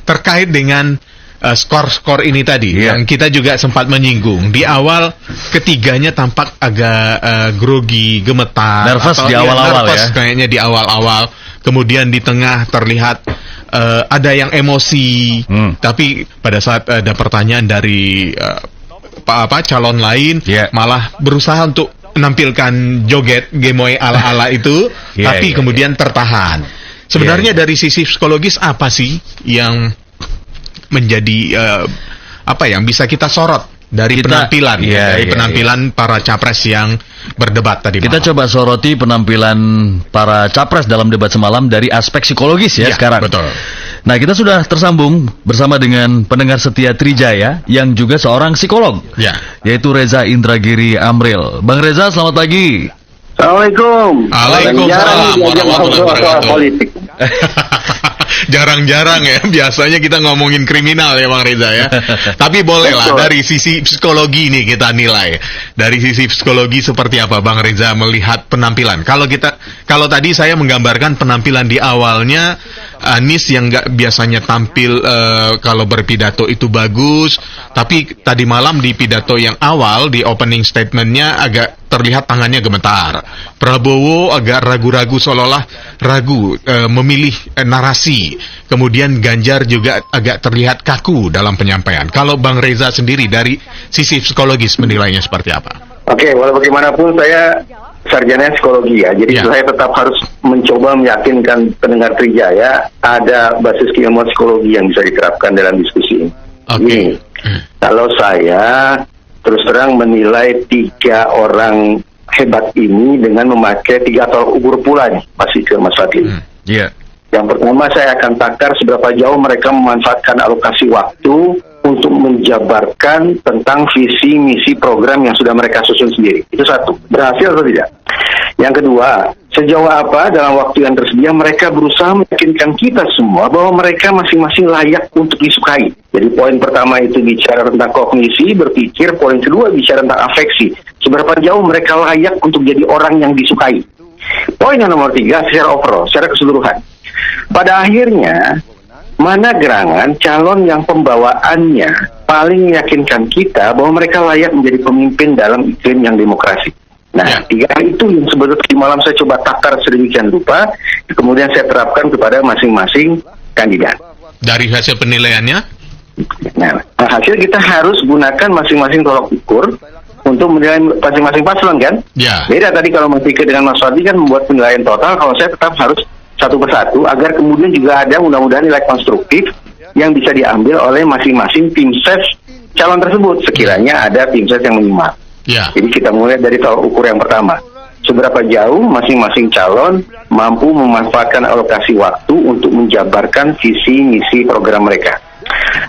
terkait dengan skor-skor ini tadi yang kita juga sempat menyinggung di awal, ketiganya tampak agak grogi, gemetar, nervous di awal-awal kayaknya di awal-awal. Kemudian di tengah terlihat ada yang emosi, tapi pada saat ada pertanyaan dari calon lain malah berusaha untuk menampilkan joget gemoy ala-ala itu, tapi kemudian tertahan. Sebenarnya dari sisi psikologis apa sih yang menjadi yang bisa kita sorot dari penampilan para capres yang berdebat tadi malam? Kita coba soroti penampilan para capres dalam debat semalam dari aspek psikologis sekarang. Betul. Nah, kita sudah tersambung bersama dengan pendengar setia Trijaya yang juga seorang psikolog, yaitu Reza Indragiri Amril. Bang Reza, selamat pagi. Assalamualaikum. Waalaikumsalam warahmatullahi wabarakatuh. Jarang-jarang ya, biasanya kita ngomongin kriminal ya Bang Reza ya. Tapi bolehlah dari sisi psikologi nih kita nilai. Dari sisi psikologi seperti apa Bang Reza melihat penampilan? Kalau tadi saya menggambarkan penampilan di awalnya Anies yang nggak biasanya tampil kalau berpidato itu bagus, tapi tadi malam di pidato yang awal di opening statementnya agak terlihat tangannya gemetar. Prabowo agak ragu-ragu, seolah-olah ragu memilih narasi. Kemudian Ganjar juga agak terlihat kaku dalam penyampaian. Kalau Bang Reza sendiri dari sisi psikologis menilainya seperti apa? Oke, walau bagaimanapun saya sarjana psikologi ya, jadi saya tetap harus mencoba meyakinkan pendengar Trijaya ada basis keilmuan psikologi yang bisa diterapkan dalam diskusi ini. Kalau saya terus terang menilai 3 orang hebat ini dengan memakai 3 tolak ukur pula nih, masih ke Mas Fadli. Yang pertama, saya akan takar seberapa jauh mereka memanfaatkan alokasi waktu untuk menjabarkan tentang visi misi program yang sudah mereka susun sendiri. Itu satu, berhasil atau tidak? Yang kedua, sejauh apa dalam waktu yang tersedia mereka berusaha meyakinkan kita semua bahwa mereka masing-masing layak untuk disukai. Jadi poin pertama itu bicara tentang kognisi, berpikir. Poin kedua bicara tentang afeksi. Seberapa jauh mereka layak untuk jadi orang yang disukai. Poin yang nomor 3, secara overall, secara keseluruhan. Pada akhirnya, mana gerangan calon yang pembawaannya paling meyakinkan kita bahwa mereka layak menjadi pemimpin dalam iklim yang demokrasi. Nah, 3 itu yang sebetulnya di malam saya coba takar sedemikian rupa, kemudian saya terapkan kepada masing-masing kandidat. Dari hasil penilaiannya? Nah, hasil kita harus gunakan masing-masing tolak ukur untuk menilai masing-masing paslon kan? Beda tadi kalau Mas Dike dengan Mas Fadli kan membuat penilaian total, kalau saya tetap harus satu persatu agar kemudian juga ada mudah-mudahan nilai konstruktif yang bisa diambil oleh masing-masing tim ses calon tersebut sekiranya ada tim ses yang menyimak. Jadi kita mulai dari tolak ukur yang pertama. Seberapa jauh masing-masing calon mampu memanfaatkan alokasi waktu untuk menjabarkan visi misi program mereka.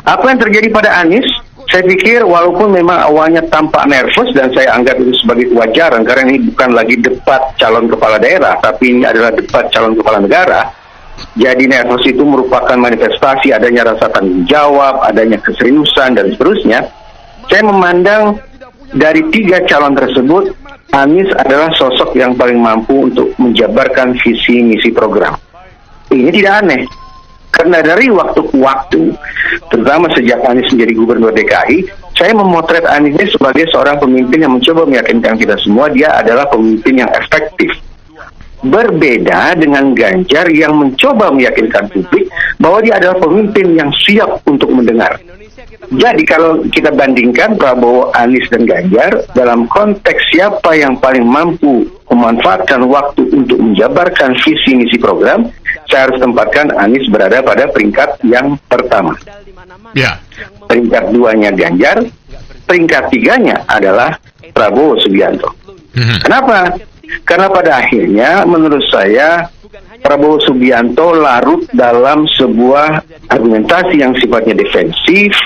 Apa yang terjadi pada Anies? Saya pikir walaupun memang awalnya tampak nervous dan saya anggap itu sebagai kewajaran karena ini bukan lagi debat calon kepala daerah, tapi ini adalah debat calon kepala negara. Jadi nervous itu merupakan manifestasi adanya rasa tanggung jawab, adanya keseriusan dan seterusnya. Saya memandang dari 3 calon tersebut, Anies adalah sosok yang paling mampu untuk menjabarkan visi misi program. Ini tidak aneh. Karena dari waktu ke waktu, terutama sejak Anies menjadi gubernur DKI, saya memotret Anies ini sebagai seorang pemimpin yang mencoba meyakinkan kita semua dia adalah pemimpin yang efektif. Berbeda dengan Ganjar yang mencoba meyakinkan publik bahwa dia adalah pemimpin yang siap untuk mendengar. Jadi kalau kita bandingkan Prabowo, Anies, dan Ganjar dalam konteks siapa yang paling mampu memanfaatkan waktu untuk menjabarkan visi misi program, saya harus tempatkan Anies berada pada peringkat yang pertama. Peringkat 2-nya Ganjar, peringkat 3-nya adalah Prabowo Subianto. Kenapa? Karena pada akhirnya menurut saya Prabowo Subianto larut dalam sebuah argumentasi yang sifatnya defensif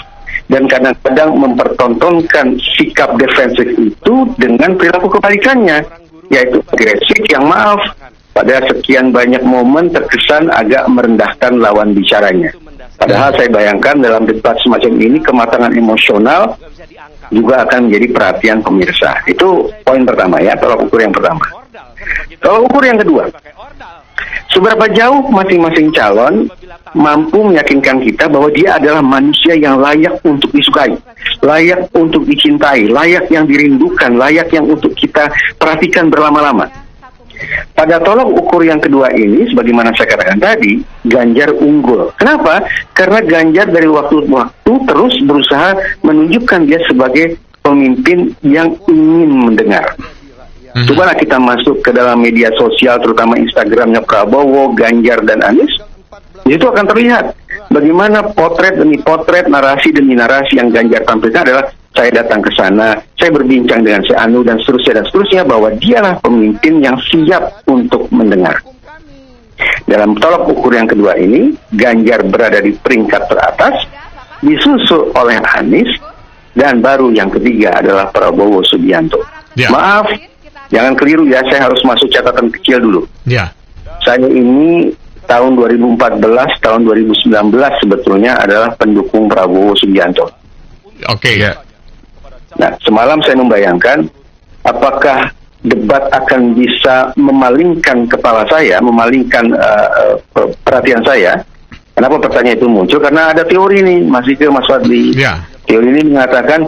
dan kadang-kadang mempertontonkan sikap defensif itu dengan perilaku kebalikannya, yaitu agresif yang maaf pada sekian banyak momen terkesan agak merendahkan lawan bicaranya. Padahal saya bayangkan dalam debat semacam ini kematangan emosional juga akan menjadi perhatian pemirsa. Itu poin pertama ya, tolak ukur yang pertama. Tolak ukur yang kedua, Seberapa jauh masing-masing calon mampu meyakinkan kita bahwa dia adalah manusia yang layak untuk disukai, layak untuk dicintai, layak yang dirindukan, layak yang untuk kita perhatikan berlama-lama. Pada tolok ukur yang kedua ini, sebagaimana saya katakan tadi, Ganjar unggul. Kenapa? Karena Ganjar dari waktu ke waktu terus berusaha menunjukkan dia sebagai pemimpin yang ingin mendengar. Cobalah kita masuk ke dalam media sosial, terutama Instagramnya Prabowo, Ganjar, dan Anies. Itu akan terlihat bagaimana potret demi potret, narasi demi narasi yang Ganjar tampilkan adalah saya datang ke sana, saya berbincang dengan si Anu dan seterusnya, bahwa dialah pemimpin yang siap untuk mendengar. Dalam tolok ukur yang kedua ini, Ganjar berada di peringkat teratas, disusul oleh Anies, dan baru yang ketiga adalah Prabowo Subianto. Ya. Maaf, jangan keliru ya, saya harus masuk catatan kecil dulu. Ya. Saya ini tahun 2014, tahun 2019 sebetulnya adalah pendukung Prabowo Subianto. Oke. Ya. Nah, semalam saya membayangkan apakah debat akan bisa memalingkan kepala saya, memalingkan perhatian saya. Kenapa pertanyaan itu muncul? Karena ada teori nih, Mas Fadli. Ya. Teori ini mengatakan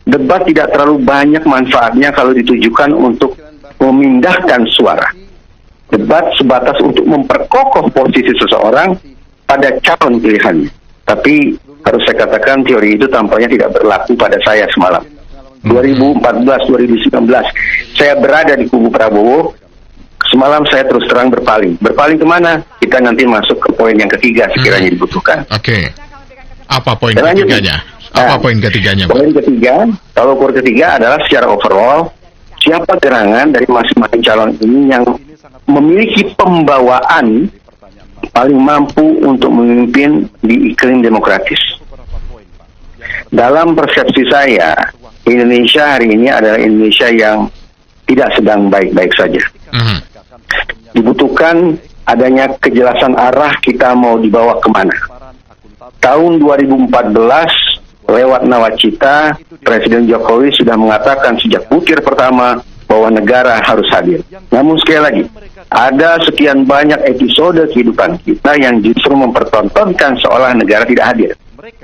debat tidak terlalu banyak manfaatnya kalau ditujukan untuk memindahkan suara. Debat sebatas untuk memperkokoh posisi seseorang pada calon pilihannya. Tapi harus saya katakan teori itu tampaknya tidak berlaku pada saya semalam. 2014-2019 saya berada di kubu Prabowo. Semalam saya terus terang berpaling. Berpaling kemana? Kita nanti masuk ke poin yang ketiga sekiranya dibutuhkan. Oke. Apa poin ketiganya? Poin ketiganya? Poin ketiga, kalau ukur ketiga adalah secara overall, siapa gerangan dari masing-masing calon ini yang memiliki pembawaan paling mampu untuk memimpin di iklim demokratis. Dalam persepsi saya, Indonesia hari ini adalah Indonesia yang tidak sedang baik-baik saja. Dibutuhkan adanya kejelasan arah kita mau dibawa kemana. Tahun 2014, lewat nawacita, Presiden Jokowi sudah mengatakan sejak butir pertama bahwa negara harus hadir. Namun sekali lagi, ada sekian banyak episode kehidupan kita yang justru mempertontonkan seolah negara tidak hadir.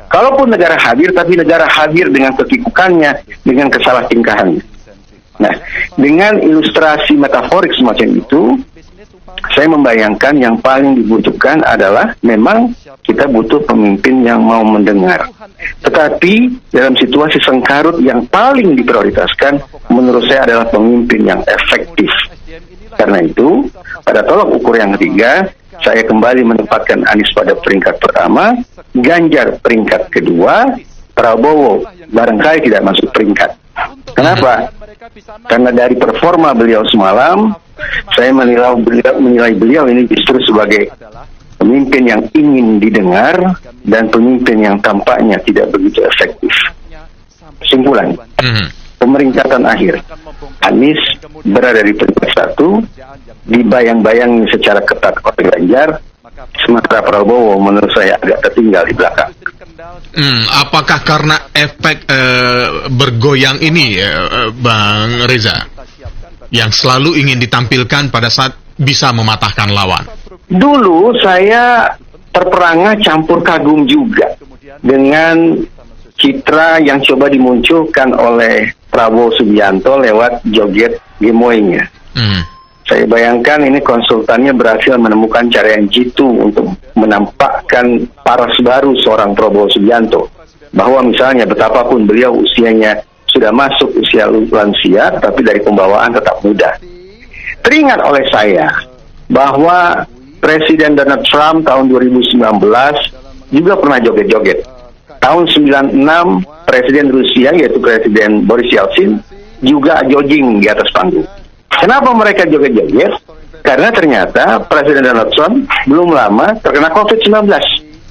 Kalaupun negara hadir, tapi negara hadir dengan kekikukannya, dengan kesalah tingkahannya. Nah, dengan ilustrasi metaforik semacam itu, saya membayangkan yang paling dibutuhkan adalah memang kita butuh pemimpin yang mau mendengar. Tetapi dalam situasi sengkarut yang paling diprioritaskan menurut saya adalah pemimpin yang efektif. Karena itu, pada tolok ukur yang ketiga, saya kembali menempatkan Anies pada peringkat pertama, Ganjar peringkat kedua, Prabowo barangkali tidak masuk peringkat. Kenapa? Karena dari performa beliau semalam, saya menilai beliau ini justru sebagai pemimpin yang ingin didengar dan pemimpin yang tampaknya tidak begitu efektif. Kesimpulan, pemeringkatan akhir, Anies berada di peringkat 1, dibayang-bayang secara ketat oleh Ganjar, sementara Prabowo menurut saya agak tertinggal di belakang. Apakah karena efek bergoyang ini, Bang Reza, yang selalu ingin ditampilkan pada saat bisa mematahkan lawan? Dulu saya terperangah campur kagum juga dengan citra yang coba dimunculkan oleh Prabowo Subianto lewat joget gemoynya. Saya bayangkan ini konsultannya berhasil menemukan cara yang jitu untuk menampakkan paras baru seorang Prabowo Subianto. Bahwa misalnya betapapun beliau usianya sudah masuk usia lansia, tapi dari pembawaan tetap muda. Teringat oleh saya bahwa Presiden Donald Trump tahun 2019 juga pernah joget-joget. Tahun 96 Presiden Rusia yaitu Presiden Boris Yeltsin juga jogging di atas panggung. Kenapa mereka joget-joget? Karena ternyata Presiden Donald Trump belum lama terkena COVID-19.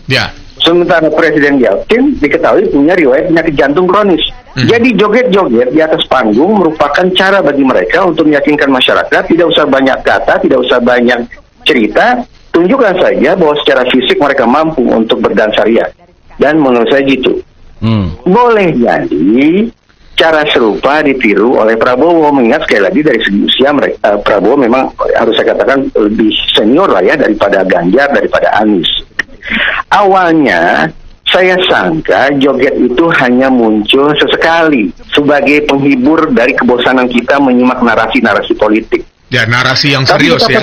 Ya. Sementara Presiden Yeltsin diketahui punya riwayat penyakit jantung kronis. Jadi joget-joget di atas panggung merupakan cara bagi mereka untuk meyakinkan masyarakat, tidak usah banyak kata, tidak usah banyak cerita, tunjukkan saja bahwa secara fisik mereka mampu untuk berdansa ria. Dan menurut saya gitu. Boleh jadi cara serupa ditiru oleh Prabowo. Mengingat sekali lagi dari segi usia Prabowo memang harus saya katakan lebih senior lah ya daripada Ganjar, daripada Anies. Awalnya saya sangka joget itu hanya muncul sesekali sebagai penghibur dari kebosanan kita menyimak narasi-narasi politik. Ya, narasi yang serius ya.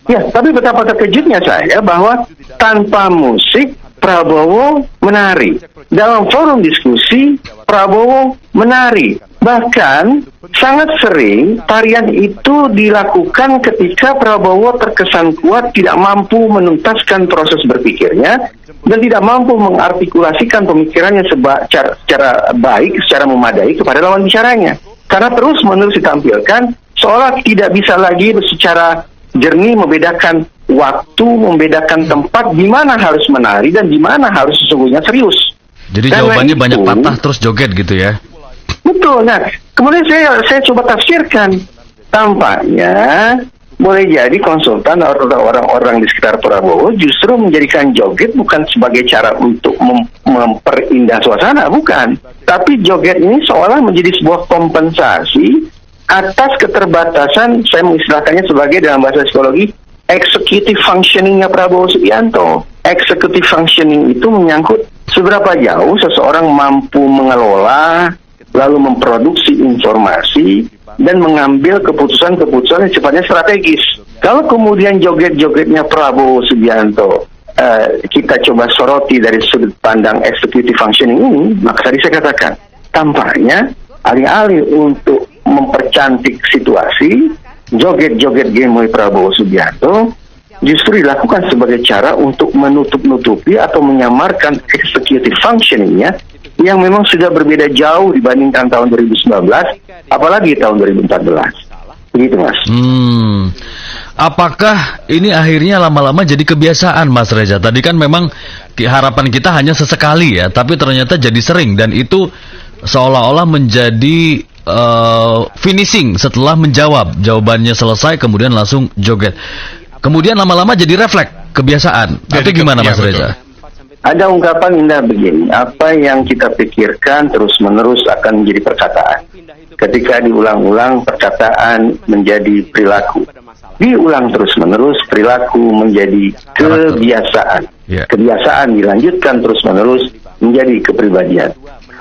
Tapi betapa terkejutnya saya bahwa tanpa musik Prabowo menari. Dalam forum diskusi Prabowo menari. Bahkan sangat sering tarian itu dilakukan ketika Prabowo terkesan kuat tidak mampu menuntaskan proses berpikirnya dan tidak mampu mengartikulasikan pemikirannya secara baik, secara memadai kepada lawan bicaranya. Karena terus-menerus ditampilkan seolah tidak bisa lagi secara jernih membedakan waktu, membedakan tempat di mana harus menari dan di mana harus sesungguhnya serius. Jadi jawabannya banyak patah terus joget gitu ya. Betul. Nah, kemudian saya coba tafsirkan. Tampaknya boleh jadi konsultan orang-orang di sekitar Prabowo justru menjadikan joget bukan sebagai cara untuk memperindah suasana, bukan. Tapi joget ini seolah menjadi sebuah kompensasi atas keterbatasan, saya mengistilahkannya sebagai dalam bahasa psikologi, executive functioning-nya Prabowo Subianto. Executive functioning itu menyangkut seberapa jauh seseorang mampu mengelola, lalu memproduksi informasi, dan mengambil keputusan-keputusan yang sifatnya strategis. Kalau kemudian joget-jogetnya Prabowo Subianto kita coba soroti dari sudut pandang executive functioning ini, maka tadi saya katakan, tampaknya alih-alih untuk mempercantik situasi, joget-joget Gemoy Prabowo Subianto justru dilakukan sebagai cara untuk menutup-nutupi atau menyamarkan executive functioning-nya yang memang sudah berbeda jauh dibandingkan tahun 2019, apalagi tahun 2014. Begitu, Mas. Apakah ini akhirnya lama-lama jadi kebiasaan, Mas Reza? Tadi kan memang harapan kita hanya sesekali ya, tapi ternyata jadi sering dan itu seolah-olah menjadi finishing setelah menjawab. Jawabannya selesai, kemudian langsung joget. Kemudian lama-lama jadi refleks, kebiasaan. Tapi gimana, Mas Reza? Ada ungkapan indah begini, apa yang kita pikirkan terus-menerus akan menjadi perkataan. Ketika diulang-ulang, perkataan menjadi perilaku. Diulang terus-menerus, perilaku menjadi kebiasaan. Kebiasaan dilanjutkan terus-menerus menjadi kepribadian.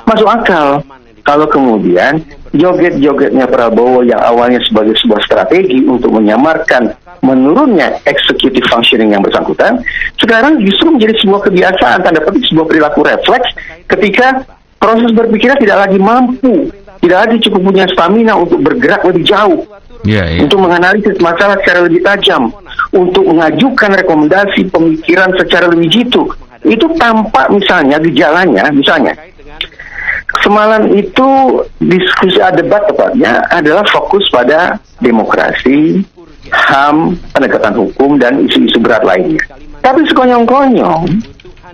Masuk akal kalau kemudian joget-jogetnya Prabowo yang awalnya sebagai sebuah strategi untuk menyamarkan menurunnya executive functioning yang bersangkutan, sekarang justru menjadi sebuah kebiasaan, tanda petik sebuah perilaku refleks ketika proses berpikirnya tidak lagi mampu, tidak lagi cukup punya stamina untuk bergerak lebih jauh, untuk menganalisis masalah secara lebih tajam, untuk mengajukan rekomendasi pemikiran secara lebih jitu. Itu tampak misalnya gejalanya, misalnya semalam itu diskusi debat tepatnya adalah fokus pada demokrasi, HAM, penegakan hukum, dan isu-isu berat lainnya. Tapi sekonyong-konyong,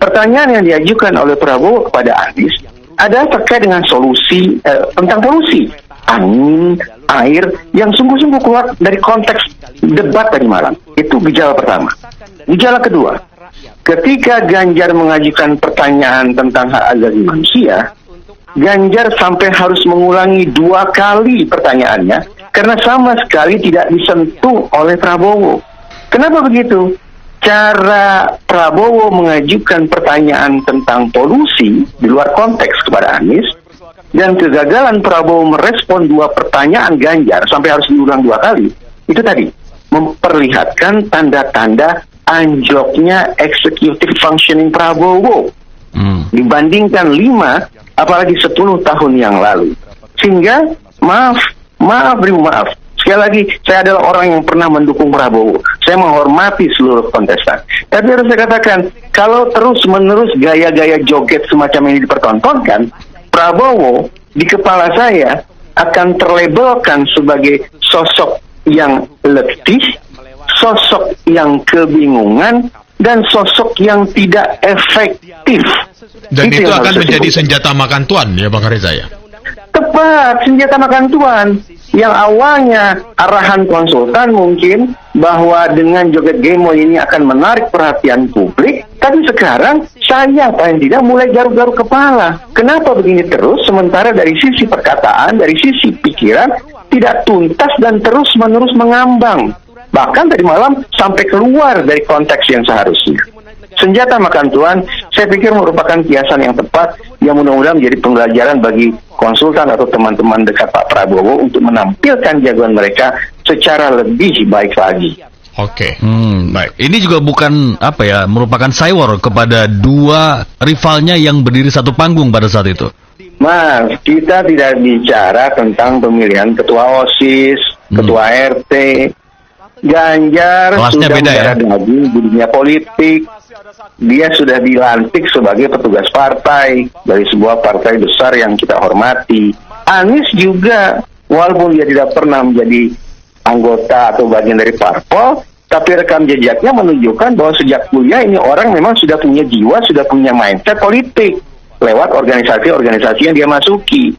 pertanyaan yang diajukan oleh Prabowo kepada Anies adalah terkait dengan solusi, tentang polusi, angin, air, yang sungguh-sungguh keluar dari konteks debat tadi malam. Itu gejala pertama. Gejala kedua, ketika Ganjar mengajukan pertanyaan tentang hak asasi manusia, Ganjar sampai harus mengulangi 2 kali pertanyaannya karena sama sekali tidak disentuh oleh Prabowo. Kenapa begitu? Cara Prabowo mengajukan pertanyaan tentang polusi di luar konteks kepada Anies dan kegagalan Prabowo merespon 2 pertanyaan Ganjar sampai harus diulang 2 kali, itu tadi memperlihatkan tanda-tanda anjloknya executive functioning Prabowo dibandingkan 5 apalagi 10 tahun yang lalu. Sehingga maaf, sekali lagi, saya adalah orang yang pernah mendukung Prabowo. Saya menghormati seluruh kontestan. Tapi harus saya katakan, kalau terus-menerus gaya-gaya joget semacam ini dipertontonkan, Prabowo di kepala saya akan terlabelkan sebagai sosok yang letih, sosok yang kebingungan, dan sosok yang tidak efektif. Dan itu akan menjadi senjata makan tuan ya Bang Reza ya? Tepat, senjata makan tuan. Yang awalnya arahan konsultan mungkin bahwa dengan joget Gemoy ini akan menarik perhatian publik, Tapi sekarang saya paling tidak mulai garuk-garuk kepala. Kenapa begini terus? Sementara dari sisi perkataan, dari sisi pikiran tidak tuntas dan terus-menerus mengambang. Bahkan tadi malam sampai keluar dari konteks yang seharusnya. Senjata makan tuan, saya pikir merupakan kiasan yang tepat yang mudah-mudahan menjadi pembelajaran bagi konsultan atau teman-teman dekat Pak Prabowo untuk menampilkan jagoan mereka secara lebih baik lagi. Oke, baik. Ini juga bukan merupakan cywar kepada dua rivalnya yang berdiri satu panggung pada saat itu. Mas, kita tidak bicara tentang pemilihan ketua OSIS, ketua RT. Ganjar kelasnya sudah beda ya? Di dunia politik. Dia sudah dilantik sebagai petugas partai dari sebuah partai besar yang kita hormati. Anies juga, walaupun dia tidak pernah menjadi anggota atau bagian dari parpol, tapi rekam jejaknya menunjukkan bahwa sejak kuliah ini orang memang sudah punya jiwa, sudah punya mindset politik lewat organisasi-organisasi yang dia masuki.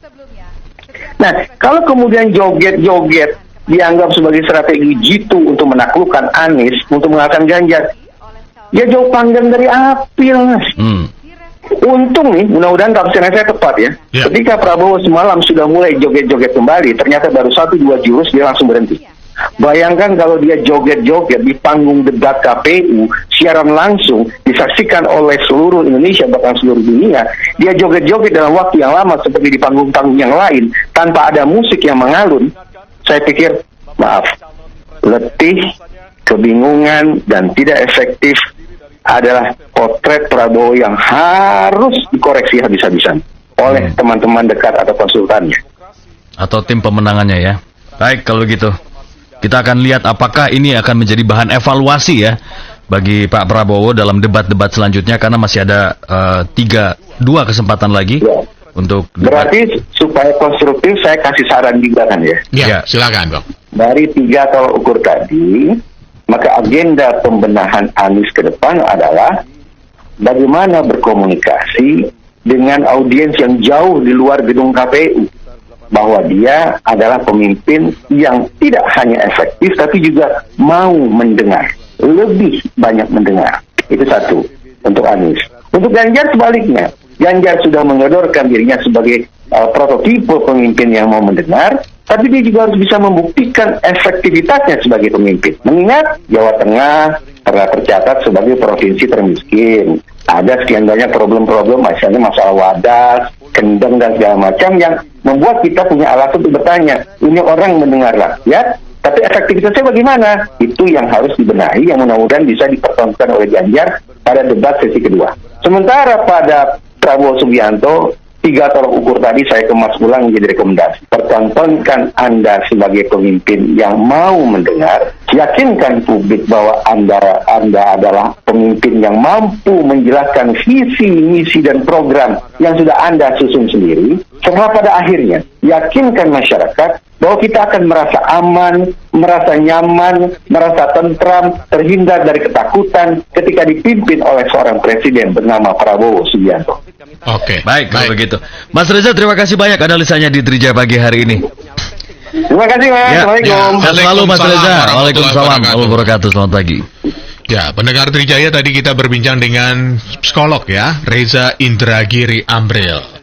Nah, kalau kemudian joget-joget dianggap sebagai strategi jitu untuk menaklukkan Anies, untuk mengalahkan Ganjar, dia jauh panggang dari api, Mas. Untung nih, mudah-mudahan tafsiran saya tepat ya. Ketika Prabowo semalam sudah mulai joget-joget kembali, ternyata baru 1-2 jurus dia langsung berhenti. Bayangkan kalau dia joget-joget di panggung debat KPU, siaran langsung disaksikan oleh seluruh Indonesia bahkan seluruh dunia, dia joget-joget dalam waktu yang lama seperti di panggung-panggung yang lain tanpa ada musik yang mengalun. Saya pikir, maaf, letih, kebingungan dan tidak efektif adalah potret Prabowo yang harus dikoreksi habis-habisan oleh teman-teman dekat atau konsultannya. Atau tim pemenangannya ya. Baik, kalau gitu. Kita akan lihat apakah ini akan menjadi bahan evaluasi ya bagi Pak Prabowo dalam debat-debat selanjutnya, karena masih ada 2 kesempatan lagi untuk debat. Berarti supaya konstruktif saya kasih saran juga kan ya? Ya, silakan Bang. Dari 3 tolak ukur tadi, maka agenda pembenahan Anies ke depan adalah bagaimana berkomunikasi dengan audiens yang jauh di luar gedung KPU. Bahwa dia adalah pemimpin yang tidak hanya efektif, tapi juga mau mendengar. Lebih banyak mendengar. Itu satu, untuk Anies. Untuk Ganjar sebaliknya. Ganjar sudah menyodorkan dirinya sebagai prototipe pemimpin yang mau mendengar, tapi dia juga harus bisa membuktikan efektivitasnya sebagai pemimpin. Mengingat Jawa Tengah pernah tercatat sebagai provinsi termiskin. Ada sekian banyak problem-problem, misalnya masalah wadas, kendeng dan segala macam yang membuat kita punya alasan untuk bertanya, ini orang mendengar rakyat, tapi efektivitasnya bagaimana? Itu yang harus dibenahi, yang mudah-mudahan bisa dipertontonkan oleh Ganjar pada debat sesi kedua. Sementara pada Prabowo Subianto, 3 tolak ukur tadi saya kemas ulang menjadi rekomendasi. Pertontonkan Anda sebagai pemimpin yang mau mendengar, yakinkan publik bahwa Anda adalah pemimpin yang mampu menjelaskan visi, misi, dan program yang sudah Anda susun sendiri. Setelah pada akhirnya, yakinkan masyarakat bahwa kita akan merasa aman, merasa nyaman, merasa tentram, terhindar dari ketakutan ketika dipimpin oleh seorang presiden bernama Prabowo Subianto. Oke, baik kalau begitu. Mas Reza, terima kasih banyak analisanya di Trija pagi hari ini. Terima kasih, Mas. Assalamualaikum. Sehat selalu Mas Reza. Waalaikumsalam warahmatullahi wabarakatuh. Selamat pagi. Ya, pendengar Trijaya, tadi kita berbincang dengan psikolog ya, Reza Indragiri Amril.